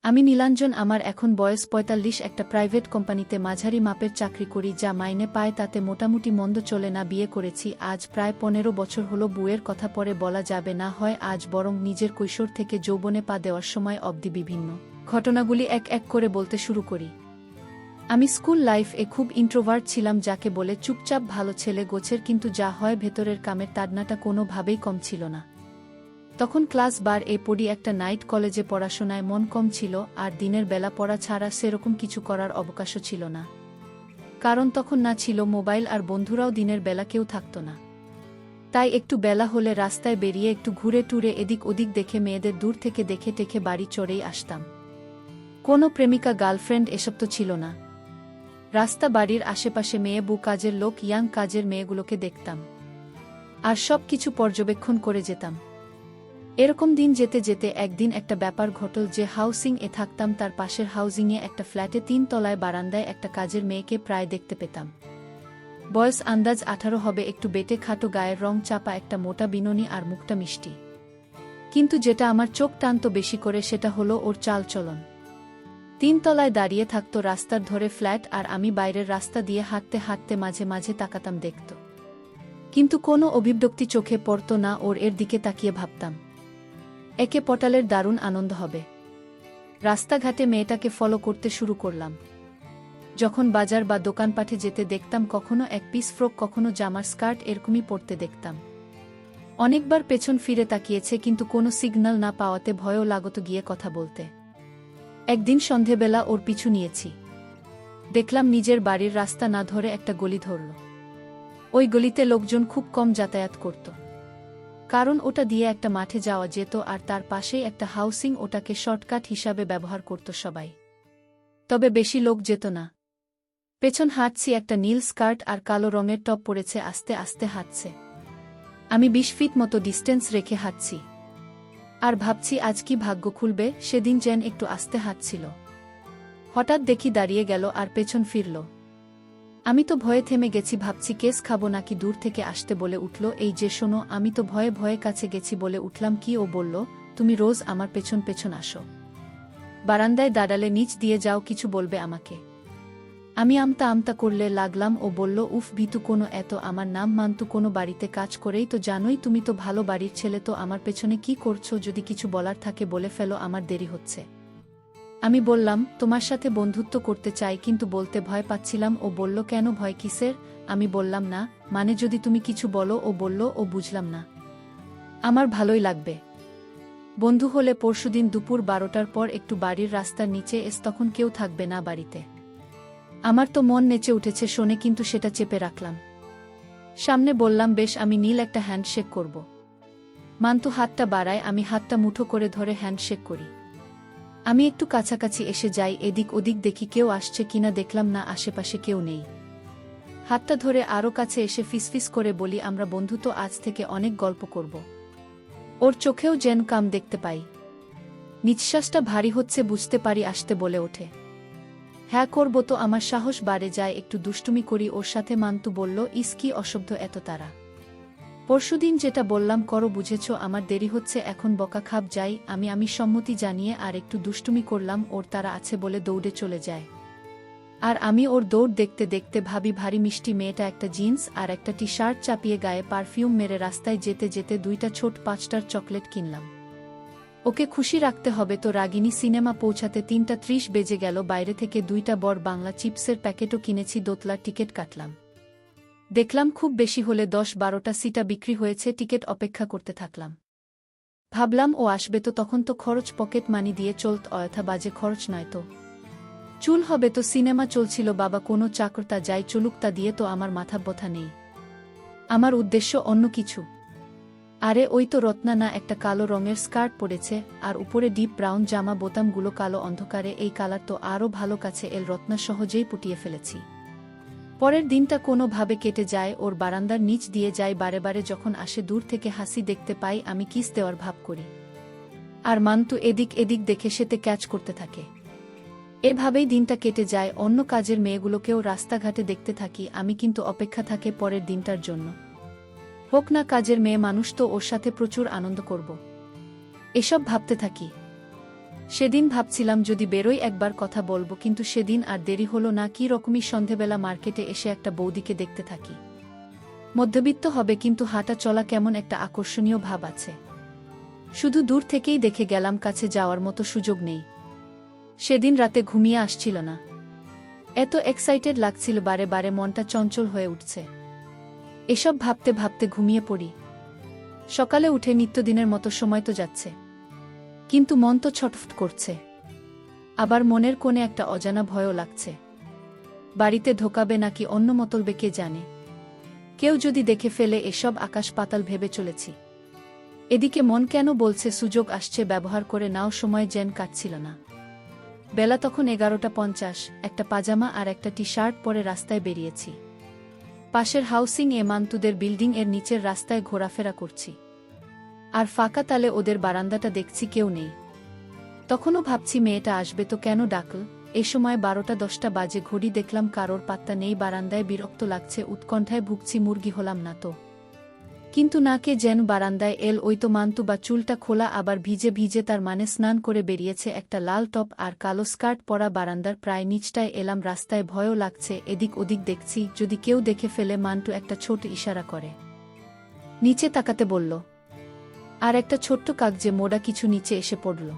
আমি নীলাঞ্জন, আমার এখন বয়স ৪৫। একটা প্রাইভেট কোম্পানিতে মাঝারি মাপের চাকরি করি, যা মাইনে পায় তাতে মোটামুটি মন্দ চলে না। বিয়ে করেছি আজ প্রায় ১৫ বছর হলো। বউয়ের কথা পরে বলা যাবে না হয় আজ, বরং নিজের কৈশোর থেকে যৌবনে পা দেওয়ার সময় অবধি বিভিন্ন ঘটনাগুলি এক এক করে বলতে শুরু করি। আমি স্কুল লাইফে খুব ইন্ট্রোভার্ট ছিলাম, যাকে বলে চুপচাপ ভালো ছেলে গোছের, কিন্তু যা হয় ভেতরের কামের তাড়নাটা কোনোভাবেই কম ছিল না। তখন ক্লাস 12-এ পড়ি। একটা নাইট কলেজে পড়াশোনায় মন কম ছিল, আর দিনের বেলা পড়া ছাড়া সেরকম কিছু করার অবকাশও ছিল না। কারণ তখন না ছিল মোবাইল, আর বন্ধুরাও দিনের বেলা কেউ থাকত না। তাই একটু বেলা হলে রাস্তায় বেরিয়ে একটু ঘুরে টুরে এদিক ওদিক দেখে মেয়েদের দূর থেকে দেখে টেখে বাড়ি চড়েই আসতাম। কোনো প্রেমিকা গার্লফ্রেন্ড এসব তো ছিল না। রাস্তা বাড়ির আশেপাশে মেয়ে, বউ, কাজের লোক, ইয়াং কাজের মেয়েগুলোকে দেখতাম, আর সব কিছু পর্যবেক্ষণ করে যেতাম। এরকম দিন যেতে যেতে একদিন একটা ব্যাপার ঘটল যে হাউসিং-এ থাকতাম, তার পাশের হাউজিংয়ে একটা ফ্ল্যাটে ৩ তলায় বারান্দায় একটা কাজের মেয়েকে প্রায় দেখতে পেতাম। বয়স আন্দাজ ১৮ হবে, একটু বেটে খাটো, গায়ের রং চাপা, একটা মোটা বিনুনি, আর মুখটা মিষ্টি। কিন্তু যেটা আমার চোখ টানত বেশি করে সেটা হলো ওর চালচলন। ৩ তলায় দাঁড়িয়ে থাকতো রাস্তার ধরে ফ্ল্যাট, আর আমি বাইরের রাস্তা দিয়ে হাঁটতে হাঁটতে মাঝে মাঝে তাকাতাম, দেখত, কিন্তু কোনো অভিব্যক্তি চোখে পড়ত না ওর। এর দিকে তাকিয়ে ভাবতাম, একে পটালের দারুণ আনন্দ হবে। রাস্তাঘাটে মেয়েটাকে ফলো করতে শুরু করলাম। যখন বাজার বা দোকানপাটে যেতে দেখতাম, কখনো এক পিস ফ্রক, কখনো জামার স্কার্ট এরকমই পরতে দেখতাম। অনেকবার পেছন ফিরে তাকিয়েছে, কিন্তু কোনো সিগন্যাল না পাওয়াতে ভয়ও লাগত গিয়ে কথা বলতে। একদিন সন্ধেবেলা ওর পিছু নিয়েছি। দেখলাম নিজের বাড়ির রাস্তা না ধরে একটা গলি ধরল। ওই গলিতে লোকজন খুব কম যাতায়াত করত, কারণ ওটা দিয়ে একটা মাঠে যাওয়া যেত, আর তার পাশেই একটা হাউসিং, ওটাকে শর্টকাট হিসাবে ব্যবহার করত সবাই। তবে বেশি লোক যেত না। পেছন হাঁটছি, একটা নীল স্কার্ট আর কালো রঙের টপ পরেছে, আস্তে আস্তে হাঁটছে। আমি ২০ ফিট মতো ডিস্টেন্স রেখে হাঁটছি, আর ভাবছি আজ কি ভাগ্য খুলবে। সেদিন যেন একটু আস্তে হাঁটছিল, হঠাৎ দেখি দাঁড়িয়ে গেল আর পেছন ফিরল। আমি তো ভয়ে থেমে গেছি, ভাবছি কেস খাবো নাকি। দূর থেকে আসতে বলে উঠল, এই যে শোনো। আমি তো ভয়ে ভয়ে কাছে গেছি, বলে উঠলাম, কি? ও বলল, তুমি রোজ আমার পেছন পেছন আসো, বারান্দায় দাঁড়ালে নিচ দিয়ে যাও, কিছু বলবে আমাকে? আমি আমতা আমতা করলে লাগলাম। ও বলল, উফ ভীতু কোনো এত। আমার নাম মান্তু, কোনো বাড়িতে কাজ করেই তো জানোই, তুমি তো ভালো বাড়ির ছেলে, তো আমার পেছনে কি করছো? যদি কিছু বলার থাকে বলে ফেলো, আমার দেরি হচ্ছে। আমি বললাম, তোমার সাথে বন্ধুত্ব করতে চাই, কিন্তু বলতে ভয় পাচ্ছিলাম। ও বলল, কেন, ভয় কিসের? আমি বললাম, না মানে যদি তুমি কিছু বলো। ও বলল, ও বুঝলাম না, আমার ভালোই লাগবে। বন্ধু হলে পরশুদিন দুপুর ১২টার পর একটু বাড়ির রাস্তার নিচে এস, তখন কেউ থাকবে না বাড়িতে। আমার তো মন নেচে উঠেছে শোনে, কিন্তু সেটা চেপে রাখলাম। সামনে বললাম, বেশ, আমি নীল একটা হ্যান্ডশেক করব। মান্তু হাতটা বাড়ায়, আমি হাতটা মুঠো করে ধরে হ্যান্ডশেক করি। আমি একটু কাছাকাছি এসে যাই, এদিক ওদিক দেখি কেউ আসছে কিনা। দেখলাম না, আশেপাশে কেউ নেই। হাতটা ধরে আরও কাছে এসে ফিসফিস করে বলি, আমরা বন্ধু তো, আজ থেকে অনেক গল্প করব। ওর চোখেও যেন কাম দেখতে পাই। নিঃশ্বাসটা ভারী হচ্ছে, বুঝতে পারি আসতে বলে ওঠে। হ্যাঁ করব তো। আমার সাহস বাড়ে যায়, একটু দুষ্টুমি করি ওর সাথে। মান্তু বলল, ইস কি অসভ্য এত তারা। পরশুদিন যেটা বললাম করো, বুঝেছ? আমার দেরি হচ্ছে এখন, বকা খাব, যাই। আমি সম্মতি জানিয়ে আর একটু দুষ্টুমি করলাম। ওর তারা আছে বলে দৌড়ে চলে যায়, আর আমি ওর দৌড় দেখতে দেখতে ভাবি, ভারী মিষ্টি মেয়েটা। একটা জিন্স আর একটা টি শার্ট চাপিয়ে, গায়ে পারফিউম মেরে রাস্তায় যেতে যেতে 2টা ছোট 5টার চকলেট কিনলাম। ওকে খুশি রাখতে হবে তো। রাগিনী সিনেমা পৌঁছাতে 3:30 বেজে গেল। বাইরে থেকে 2টা বড় বাংলা চিপসের প্যাকেটও কিনেছি। দোতলার টিকিট কাটলাম। দেখলাম খুব বেশি হলে 10-12টা সিটা বিক্রি হয়েছে। টিকিট অপেক্ষা করতে থাকলাম। ভাবলাম ও আসবে তো, তখন তো খরচ পকেট মানি দিয়ে চলত, অযথা বাজে খরচ নয় তো। চুল হবে তো। সিনেমা চলছিল, বাবা কোনো চাকরতা যাই চলুক, তা দিয়ে তো আমার মাথা ব্যথা নেই। আমার উদ্দেশ্য অন্য কিছু। আরে ওই তো রত্না না, একটা কালো রঙের স্কার্ট পরেছে, আর উপরে ডিপ ব্রাউন জামা, বোতামগুলো কালো। অন্ধকারে এই কালার তো আরও ভালো। কাছে এল, রত্না সহজেই পুটিয়ে ফেলেছি। পরের দিনটা কোনোভাবে কেটে যায়। ওর বারান্দার নিচ দিয়ে যাই বারে বারে, যখন আসে দূর থেকে হাসি দেখতে পাই। আমি কিস দেওয়ার ভাব করি, আর মান্তু এদিক এদিক দেখে সেতে ক্যাচ করতে থাকে। এভাবেই দিনটা কেটে যায়। অন্য কাজের মেয়েগুলোকেও রাস্তাঘাটে দেখতে থাকি আমি, কিন্তু অপেক্ষা থাকে পরের দিনটার জন্য। হোক না কাজের মেয়ে মানুষ, তো ওর সাথে প্রচুর আনন্দ করব, এসব ভাবতে থাকি। সেদিন ভাবছিলাম যদি বেরোই একবার কথা বলবো, কিন্তু সেদিন আর দেরি হলো না। কি রকমই সন্ধেবেলা মার্কেটে এসে একটা বৌদিকে দেখতে থাকি। মধ্যবিত্ত হবে, কিন্তু হাঁটা চলা কেমন একটা আকর্ষণীয় ভাব আছে। শুধু দূর থেকেই দেখে গেলাম, কাছে যাওয়ার মতো সুযোগ নেই। সেদিন রাতে ঘুমিয়ে আসছিল না, এত এক্সাইটেড লাগছিল, বারে বারে মনটা চঞ্চল হয়ে উঠছে। এসব ভাবতে ভাবতে ঘুমিয়ে পড়ি। সকালে উঠে নিত্যদিনের মতো সময় তো যাচ্ছে, কিন্তু মন তো ছটফট করছে। আবার মনের কোণে একটা অজানা ভয়ও লাগছে। বাড়িতে ঢোকাবে নাকি অন্য মতলবে কে জানে। কেউ যদি দেখে ফেলে, এসব আকাশ পাতাল ভেবে চলেছি। এদিকে মন কেন বলছে সুযোগ আসছে, ব্যবহার করে নাও। সময় যেন কাটছিল না। বেলা তখন 11:50। একটা পাজামা আর একটা টি শার্ট পরে রাস্তায় বেরিয়েছি। পাশের হাউসিং এ মান্তুদের বিল্ডিং এর নিচের রাস্তায় ঘোরাফেরা করছি। আর ফাঁকা তালে ওদের বারান্দাটা দেখছি, কেউ নেই। তখনও ভাবছি মেয়েটা আসবে তো, কেন ডাকল। এ সময় 12:10 বাজে। ঘড়ি দেখলাম, কারোর পাত্তা নেই। বারান্দায় বিরক্ত লাগছে, উৎকণ্ঠায় ভুগছি, মুরগি হলাম না তো। কিন্তু না, কে যেন বারান্দায় এল। ওই তো মান্তু, বা চুলটা খোলা, আবার ভিজে ভিজে, তার মানে স্নান করে বেরিয়েছে। একটা লাল টপ আর কালো স্কার্ট পরা। বারান্দার প্রায় নিচটায় এলাম। রাস্তায় ভয়ও লাগছে, এদিক ওদিক দেখছি যদি কেউ দেখে ফেলে। মান্টু একটা ছোট ইশারা করে নিচে তাকাতে বলল, আর একটা ছোট্ট কাগজে মোড়া কিছু নিচে এসে পড়ল।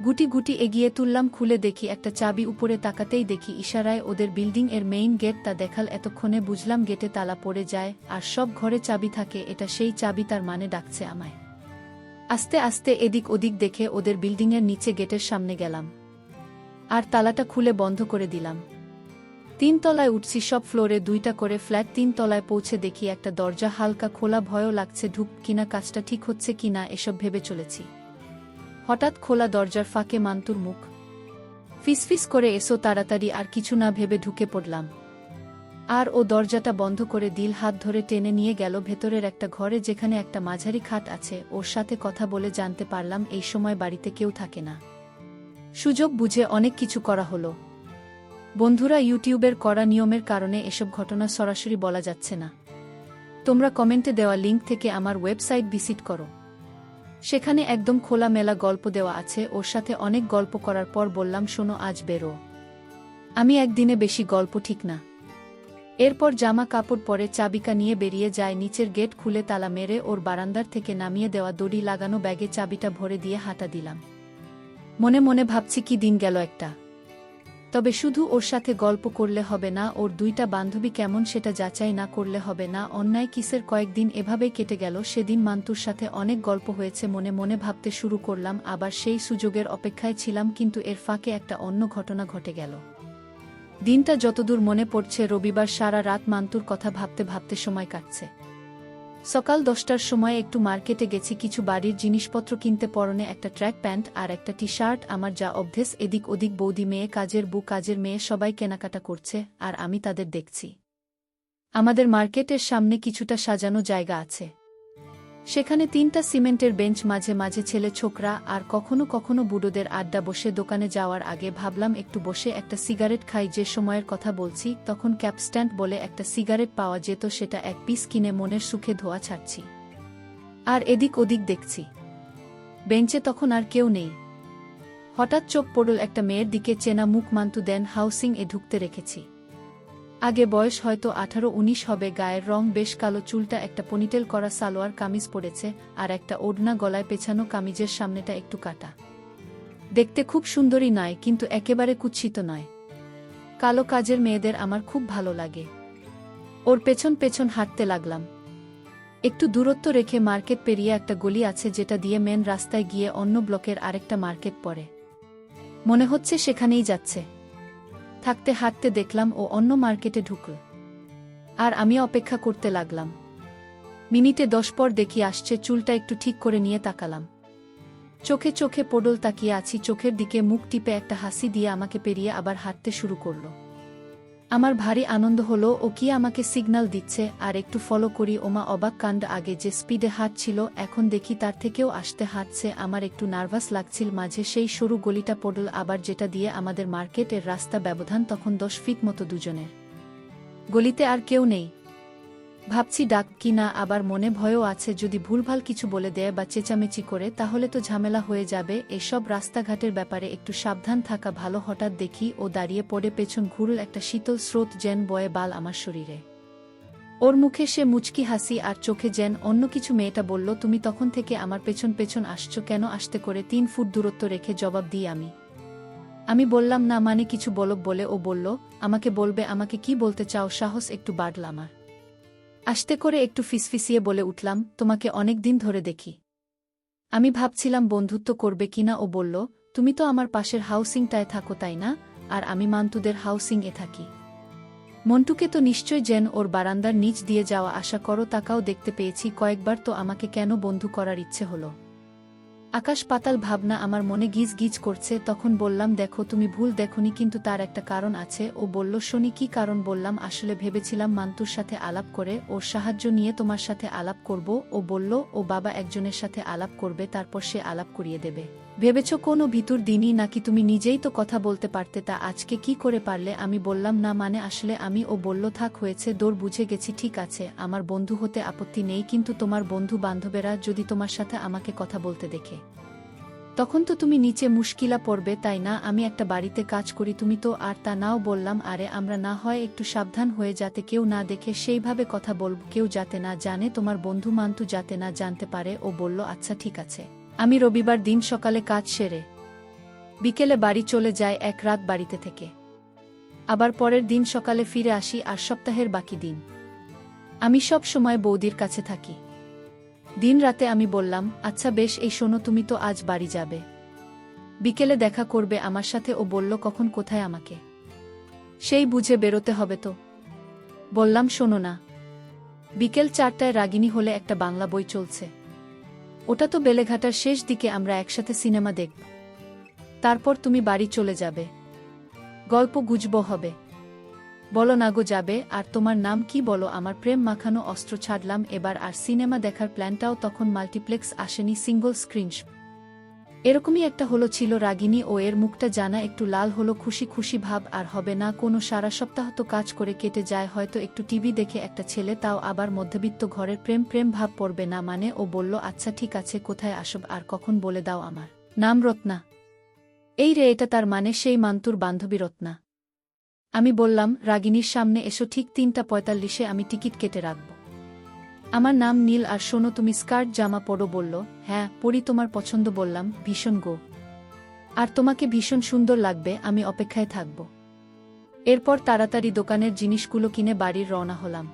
গুটি গুটি এগিয়ে তুললাম, খুলে দেখি একটা চাবি। উপরে তাকাতেই দেখি ইশারায় ওদের বিল্ডিং এর মেইন গেট। তা দেখাল, এতক্ষণে বুঝলাম গেটে তালা পড়ে যায় আর সব ঘরে চাবি থাকে। এটা সেই চাবি, তার মানে ডাকছে আমায়। আস্তে আস্তে এদিক ওদিক দেখে ওদের বিল্ডিংয়ের নিচে গেটের সামনে গেলাম, আর তালাটা খুলে বন্ধ করে দিলাম। 3 তলায় উঠছি। সব ফ্লোরে 2টা করে ফ্ল্যাট। 3 তলায় পৌঁছে দেখি একটা দরজা হালকা খোলা। ভয়ও লাগছে, ঢুক কিনা, কাজটা ঠিক হচ্ছে কিনা, এসব ভেবে চলেছি। হঠাৎ খোলা দরজার ফাঁকে মান্তুর মুখ। ফিসফিস করে, এসো তাড়াতাড়ি। আর কিছু না ভেবে ঢুকে পড়লাম। আর ও দরজাটা বন্ধ করে দিল। হাত ধরে টেনে নিয়ে গেল ভেতরের একটা ঘরে, যেখানে একটা মাঝারি খাট আছে। ওর সাথে কথা বলে জানতে পারলাম এই সময় বাড়িতে কেউ থাকে না। সুযোগ বুঝে অনেক কিছু করা হলো। বন্ধুরা, ইউটিউবের করা নিয়মের কারণে এসব ঘটনা সরাসরি বলা যাচ্ছে না। তোমরা কমেন্টে দেওয়া লিঙ্ক থেকে আমার ওয়েবসাইট ভিজিট করো। সেখানে একদম খোলামেলা গল্প দেওয়া আছে। ওর সাথে অনেক গল্প করার পর বললাম, শোনো, আজ বেরো। আমি একদিনে বেশি গল্প ঠিক না। এরপর জামা কাপড় পরে চাবিকা নিয়ে বেরিয়ে যায়। নিচের গেট খুলে তালা মেরে ওর বারান্দার থেকে নামিয়ে দেওয়া দড়ি লাগানো ব্যাগে চাবিটা ভরে দিয়ে হাঁটা দিলাম। মনে মনে ভাবছি, কি দিন গেল একটা। তবে শুধু ওর সাথে গল্প করলে হবে না, ওর 2টা বান্ধবী কেমন সেটা যাচাই না করলে হবে না। অন্যায় কিসের কয়েকদিন এভাবেই কেটে গেল। সেদিন মান্তুর সাথে অনেক গল্প হয়েছে। মনে মনে ভাবতে শুরু করলাম, আবার সেই সুযোগের অপেক্ষায় ছিলাম। কিন্তু এর ফাঁকে একটা অন্য ঘটনা ঘটে গেল। দিনটা যতদূর মনে পড়ছে, রবিবার। সারা রাত মান্তুর কথা ভাবতে ভাবতে সময় কাটছে। সকাল 10টার সময় একটু মার্কেটে গেছি কিছু বাড়ির জিনিসপত্র কিনতে। পরনে একটা ট্র্যাক প্যান্ট আর একটা টি শার্ট। আমার যা অভ্যেস। এদিক ওদিক বৌদি মেয়ে, কাজের বউ, কাজের মেয়ে, সবাই কেনাকাটা করছে আর আমি তাদের দেখছি। আমাদের মার্কেটের সামনে কিছুটা সাজানো জায়গা আছে। সেখানে 3টা সিমেন্টের বেঞ্চ, মাঝে মাঝে ছেলে ছোকরা আর কখনো কখনো বুড়োদের আড্ডা বসে। দোকানে যাওয়ার আগে ভাবলাম একটু বসে একটা সিগারেট খাই। যে সময়ের কথা বলছি, তখন ক্যাপস্ট্যান্ড বলে একটা সিগারেট পাওয়া যেত, সেটা 1 পিস কিনে মনের সুখে ধোঁয়া ছাড়ছি। আর এদিক ওদিক দেখছি। বেঞ্চে তখন আর কেউ নেই। হঠাৎ চোখ পড়ল একটা মেয়ের দিকে। চেনা মুখ। মান্তু দেন হাউসিং এ ঢুকতে রেখেছি। আগে বয়স হয়তো 18-19 হবে। গায়ের রং বেশ কালো। চুলটা একটা পনিটেল করা, সালোয়ার কামিজ পরেছে আর একটা ওড়না গলায় পেছানো। কামিজের সামনেটা একটু কাটা। দেখতে খুব সুন্দরী নয়, কিন্তু একেবারে কুৎসিত নয়। কালো কাজের মেয়েদের আমার খুব ভালো লাগে। ওর পেছন পেছন হাঁটতে লাগলাম। একটু দূরত্ব রেখে মার্কেট পেরিয়ে একটা গলি আছে, যেটা দিয়ে মেন রাস্তায় গিয়ে অন্য ব্লকের আরেকটা মার্কেট পড়ে। মনে হচ্ছে সেখানেই যাচ্ছে। থাকতে হাঁটতে দেখলাম ও অন্য মার্কেটে ঢুকল, আর আমি অপেক্ষা করতে লাগলাম। মিনিটে 10 পর দেখি আসছে। চুলটা একটু ঠিক করে নিয়ে তাকালাম। চোখে চোখে পড়ল। তাকিয়ে আছি। চোখের দিকে মুখ টিপে একটা হাসি দিয়ে আমাকে পেরিয়ে আবার হাঁটতে শুরু করল। আমার ভারী আনন্দ হলো। ও কি আমাকে সিগন্যাল দিচ্ছে? আর একটু ফলো করি। ওমা, অবাক কাণ্ড! আগে যে স্পিডে হাঁটছিল, এখন দেখি তার থেকেও আস্তে হাঁটছে। আমার একটু নার্ভাস লাগছিল। মাঝে সেই সরু গলিটা পড়ল, আবার যেটা দিয়ে আমাদের মার্কেটের রাস্তা। ব্যবধান তখন 10 ফিট মতো দুজনের। গলিতে আর কেউ নেই। ভাবছি ডাক কি না, আবার মনে ভয়ও আছে যদি ভুলভাল কিছু বলে দেয় বা চেঁচামেচি করে তাহলে তো ঝামেলা হয়ে যাবে। এসব রাস্তাঘাটের ব্যাপারে একটু সাবধান থাকা ভালো। হঠাৎ দেখি ও দাঁড়িয়ে পড়ে, পেছন ঘুরল একটা শীতল স্রোত যেন বয়ে বাল আমার শরীরে। ওর মুখে সে মুচকি হাসি আর চোখে যেন অন্য কিছু। মেয়েটা বলল, তুমি তখন থেকে আমার পেছন পেছন আসছো কেন? আসতে করে 3 ফুট দূরত্ব রেখে জবাব দিই আমি বললাম না মানে কিছু বলে ও বলল, আমাকে বলবে। আমাকে কি বলতে চাও? সাহস একটু বাড়ল আমার। আস্তে করে একটু ফিসফিসিয়ে বলে উঠলাম, তোমাকে অনেক দিন ধরে দেখি। আমি ভাবছিলাম বন্ধুত্ব করবে কিনা। ও বলল, তুমি তো আমার পাশের হাউসিংটায় থাকো তাই না? আর আমি মান্তুদের হাউসিং-এ থাকি। মন্টুকে তো নিশ্চয় যেন ওর বারান্দার নিচ দিয়ে যাওয়া আসা করো, তাকাও দেখতে পেয়েছি কয়েকবার। তো আমাকে কেন বন্ধু করার ইচ্ছে হলো? আকাশ পাতাল ভাবনা আমার মনে গিজ গিজ করছে। তখন বললাম, দেখো তুমি ভুল দেখনি, কিন্তু তার একটা কারণ আছে। ও বলল, শনি কি কারণ? বললাম, আসলে ভেবেছিলাম মান্তুর সাথে আলাপ করে ওর সাহায্য নিয়ে তোমার সাথে আলাপ করব। ও বলল, ও বাবা একজনের সাথে আলাপ করবে, তারপর সে আলাপ করিয়ে দেবে। ভেবেছ কোনো ভিতর দিনই নাকি? তুমি নিজেই তো কথা বলতে পারতে, তা আজকে কি করে পারলে? আমি বললাম, না মানে আসলে আমি। ও বলল, থাক হয়েছে, দৌড়, বুঝে গেছি। ঠিক আছে, আমার বন্ধু হতে আপত্তি নেই, কিন্তু তোমার বন্ধু বান্ধবেরা যদি তোমার সাথে আমাকে কথা বলতে দেখে তখন তো তুমি নিচে মুশকিলা পড়বে তাই না? আমি একটা বাড়িতে কাজ করি, তুমি তো আর তা নাও। বললাম, আরে আমরা না হয় একটু সাবধান হয়ে যাতে কেউ না দেখে সেইভাবে কথা বলব, কেউ যাতে না জানে, তোমার বন্ধু মান্তু যাতে না জানতে পারে। ও বলল, আচ্ছা ঠিক আছে। আমি রবিবার দিন সকালে কাজ সেরে বিকেলে বাড়ি চলে যাই, এক রাত বাড়িতে থেকে আবার পরের দিন সকালে ফিরে আসি। আর সপ্তাহের বাকি দিন আমি সব সময় বৌদির কাছে থাকি। দিন রাতে আমি বললাম, আচ্ছা বেশ, এই শোনো, তুমি তো আজ বাড়ি যাবে, বিকেলে দেখা করবে আমার সাথে। ও বলল, কখন, কোথায়? আমাকে সেই বুঝে বেরোতে হবে তো। বললাম, শোনো না, বিকেল 4টায় রাগিনী হলে একটা বাংলা বই চলছে, ওটা তো বেলেঘাটার শেষ দিকে, আমরা একসাথে সিনেমা দেখব, তারপর তুমি বাড়ি চলে যাবে, গল্প গুজব হবে। বলো না গো, যাবে? আর তোমার নাম কি বলো? আমার প্রেম মাখানো অস্ত্র ছাড়লাম এবার। আর সিনেমা দেখার প্ল্যানটাও তখন মাল্টিপ্লেক্স আসেনি, সিঙ্গল স্ক্রিন এরকমই একটা হলো ছিল। রাগিনী ও এর মুখটা জানা একটু লাল হলো, খুশি খুশি ভাব আর হবে না কোনো। সারা সপ্তাহ তো কাজ করে কেটে যায়, হয়তো একটু টিভি দেখে একটা ছেলে, তাও আবার মধ্যবিত্ত ঘরের প্রেম প্রেম ভাব পড়বে না মানে? ও বলল, আচ্ছা ঠিক আছে, কোথায় আসব আর কখন বলে দাও। আমার নাম রত্না। এই রে, এটা তার মানে সেই মান্তুর বান্ধবী রত্না। আমি বললাম, রাগিনীর সামনে এসো, ঠিক 3:45-এ আমি টিকিট কেটে রাখব। আমার নাম নীল। আর শোনো, তুমি স্কার্ট জামা পরো? বলল, হ্যাঁ পরি, তোমার পছন্দ? বললাম, ভীষণ গো, আর তোমাকে ভীষণ সুন্দর লাগবে, আমি অপেক্ষায় থাকব। এরপর তাড়াতাড়ি দোকানের জিনিসগুলো কিনে বাড়ির রওনা হলাম।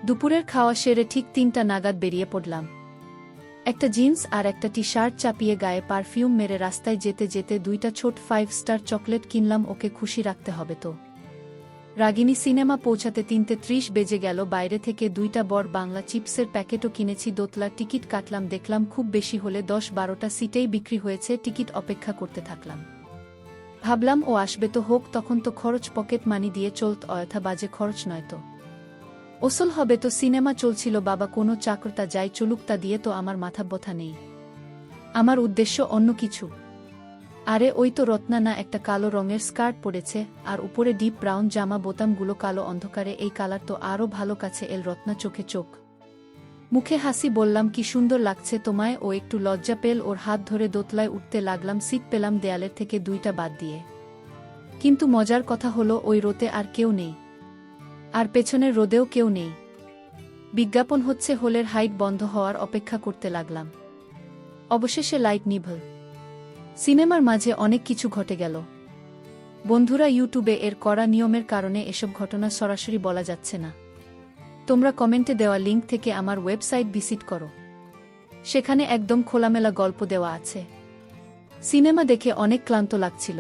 দুপুরের খাওয়া সেরে ঠিক 3টা নাগাদ বেরিয়ে পড়লাম। একটা জিন্স আর একটা টি শার্ট চাপিয়ে গায়ে পারফিউম মেরে রাস্তায় যেতে যেতে 2টা ছোট 5 স্টার চকলেট কিনলাম, ওকে খুশি রাখতে হবে তো। রাগিনী সিনেমা পৌঁছাতে 3:30 বেজে গেল। বাইরে থেকে 2টা বড় বাংলা চিপসের প্যাকেটও কিনেছি। দোতলার টিকিট কাটলাম, দেখলাম খুব বেশি হলে 10-12টা সিটেই বিক্রি হয়েছে। টিকিট অপেক্ষা করতে থাকলাম। ভাবলাম ও আসবে তো, হোক, তখন তো খরচ পকেট মানি দিয়ে চলত, অযথা বাজে খরচ নয় তো। ওসল হবে তো। সিনেমা চলছিল, বাবা কোনো চাকরটা যাই চলুক, তা দিয়ে তো আমার মাথা ব্যথা নেই। আমার উদ্দেশ্য অন্য কিছু। আরে ওই তো রত্না না, একটা কালো রঙের স্কার্ট পরেছে আর উপরে ডিপ ব্রাউন জামা, বোতামগুলো কালো। অন্ধকারে এই কালার তো আরও ভালো। কাছে এল রত্না, চোখে চোখ, মুখে হাসি। বললাম, কি সুন্দর লাগছে তোমায়। ও একটু লজ্জা পেল, ওর হাত ধরে দোতলায় উঠতে লাগলাম। সিট পেলাম দেয়ালের থেকে 2টা বাদ দিয়ে। কিন্তু মজার কথা হলো, ওই রোতে আর কেউ নেই, আর পেছনের রোদেও কেউ নেই। বিজ্ঞাপন হচ্ছে, হলের হাইট বন্ধ হওয়ার অপেক্ষা করতে লাগলাম। অবশেষে লাইট নিভল। সিনেমার মাঝে অনেক কিছু ঘটে গেল। বন্ধুরা, ইউটিউবে এর কড়া নিয়মের কারণে এসব ঘটনা সরাসরি বলা যাচ্ছে না। তোমরা কমেন্টে দেওয়া লিঙ্ক থেকে আমার ওয়েবসাইট ভিজিট করো, সেখানে একদম খোলামেলা গল্প দেওয়া আছে। সিনেমা দেখে অনেক ক্লান্ত লাগছিল।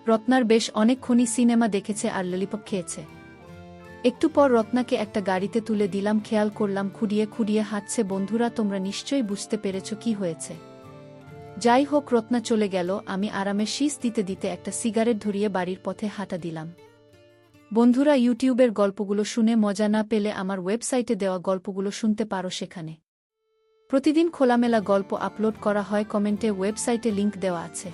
রত্নার বেশ অনেকক্ষণই সিনেমা দেখেছে আর ললিপপ খেয়েছে। একটু পর রত্নাকে একটা গাড়িতে তুলে দিলাম। খেয়াল করলাম খুঁড়িয়ে খুঁড়িয়ে হাঁটছে। বন্ধুরা, তোমরা নিশ্চয়ই বুঝতে পেরেছ কি হয়েছে। যাই হোক, রত্না চলে গেল। আমি আরামে শীষ দিতে দিতে একটা সিগারেট ধরিয়ে বাড়ির পথে হাঁটা দিলাম। বন্ধুরা, ইউটিউবের গল্পগুলো শুনে মজা না পেলে আমার ওয়েবসাইটে দেওয়া গল্পগুলো শুনতে পারো। সেখানে প্রতিদিন খোলামেলা গল্প আপলোড করা হয়। কমেন্টে ওয়েবসাইটে লিংক দেওয়া আছে।